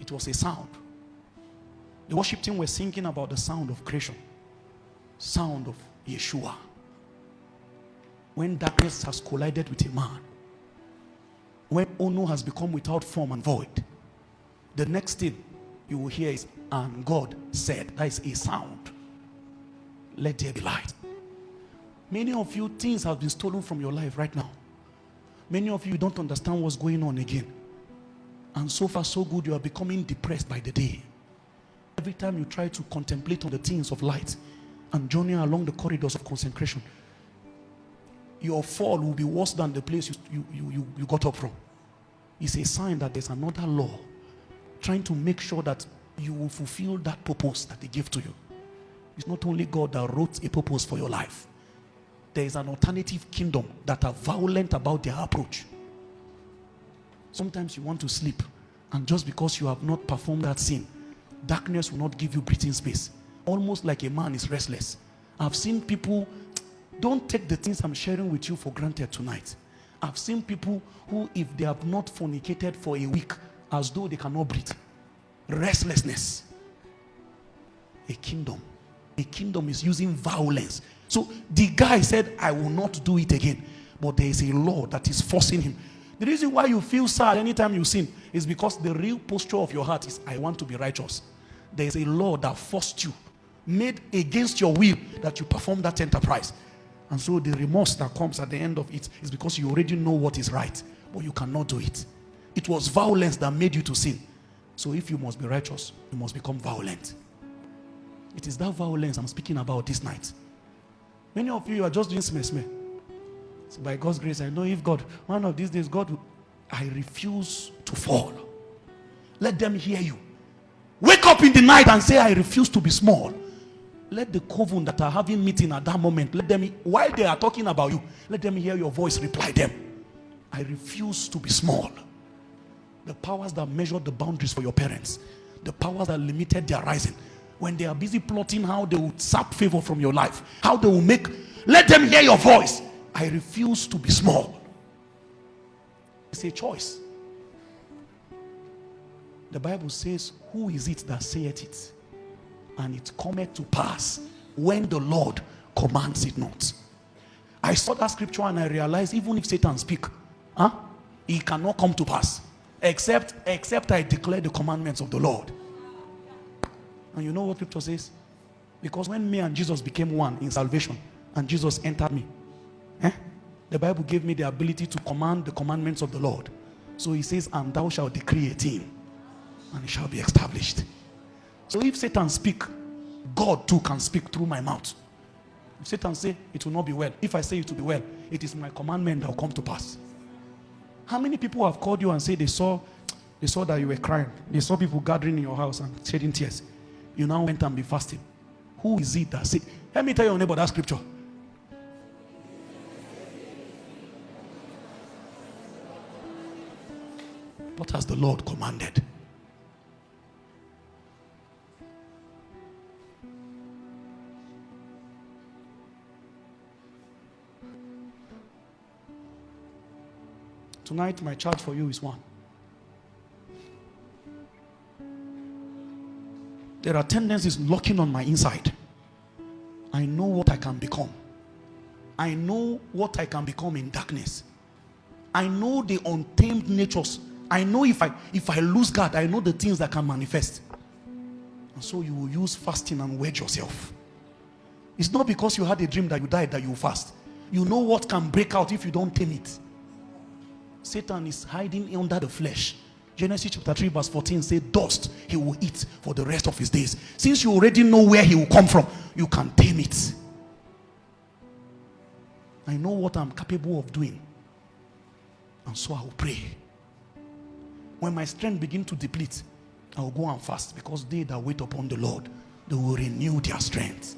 It was a sound. The worship team were singing about the sound of creation. Sound of Yeshua. When darkness has collided with a man. When Ono has become without form and void. The next thing you will hear is, and God said. That is a sound. Let there be light. Many of you, things have been stolen from your life right now. Many of you don't understand what's going on again. And so far so good, you are becoming depressed by the day. Every time you try to contemplate on the things of light and journey along the corridors of consecration, your fall will be worse than the place you got up from. It's a sign that there's another law trying to make sure that you will fulfill that purpose that they gave to you. It's not only God that wrote a purpose for your life. There is an alternative kingdom that are violent about their approach. Sometimes you want to sleep, and just because you have not performed that sin, darkness will not give you breathing space. Almost like a man is restless. I've seen people, don't take the things I'm sharing with you for granted tonight. I've seen people who, if they have not fornicated for a week, as though they cannot breathe. Restlessness. A kingdom is using violence. So the guy said, I will not do it again. But there is a law that is forcing him. The reason why you feel sad anytime you sin is because the real posture of your heart is, I want to be righteous. There is a law that forced you, made against your will, that you perform that enterprise. And so the remorse that comes at the end of it is because you already know what is right, but you cannot do it. It was violence that made you to sin. So if you must be righteous, you must become violent. It is that violence I'm speaking about this night. Many of you are just doing smeh. So by God's grace, I know if God, one of these days, God will, I refuse to fall. Let them hear you. Wake up in the night and say, I refuse to be small. Let the coven that are having meeting at that moment, let them, while they are talking about you, let them hear your voice, reply them. I refuse to be small. The powers that measured the boundaries for your parents, the powers that limited their rising, when they are busy plotting how they will sap favor from your life, how they will make, let them hear your voice. I refuse to be small. It's a choice. The Bible says, who is it that saith it? And it cometh to pass when the Lord commands it not. I saw that scripture and I realized, even if Satan speak, it cannot come to pass. Except I declare the commandments of the Lord. And you know what scripture says? Because when me and Jesus became one in salvation, and Jesus entered me, the Bible gave me the ability to command the commandments of the Lord. So he says, and thou shalt decree a thing, and it shall be established. So if Satan speak, God too can speak through my mouth. If Satan say it will not be well, if I say it will be well, it is my commandment that will come to pass. How many people have called you and said they saw that you were crying? They saw people gathering in your house and shedding tears. You now went and be fasting. Who is it that said? Let me tell your neighbor that scripture. What has the Lord commanded? Tonight, my charge for you is one. There are tendencies knocking on my inside. I know what I can become. I know what I can become in darkness. I know the untamed natures. I know if I lose God, I know the things that can manifest. And so you will use fasting and wedge yourself. It's not because you had a dream that you died that you fast. You know what can break out if you don't tame it. Satan is hiding under the flesh. Genesis chapter 3 verse 14 says, dust he will eat for the rest of his days. Since you already know where he will come from, you can tame it. I know what I'm capable of doing. And so I will pray. When my strength begins to deplete, I will go and fast, because they that wait upon the Lord, they will renew their strength.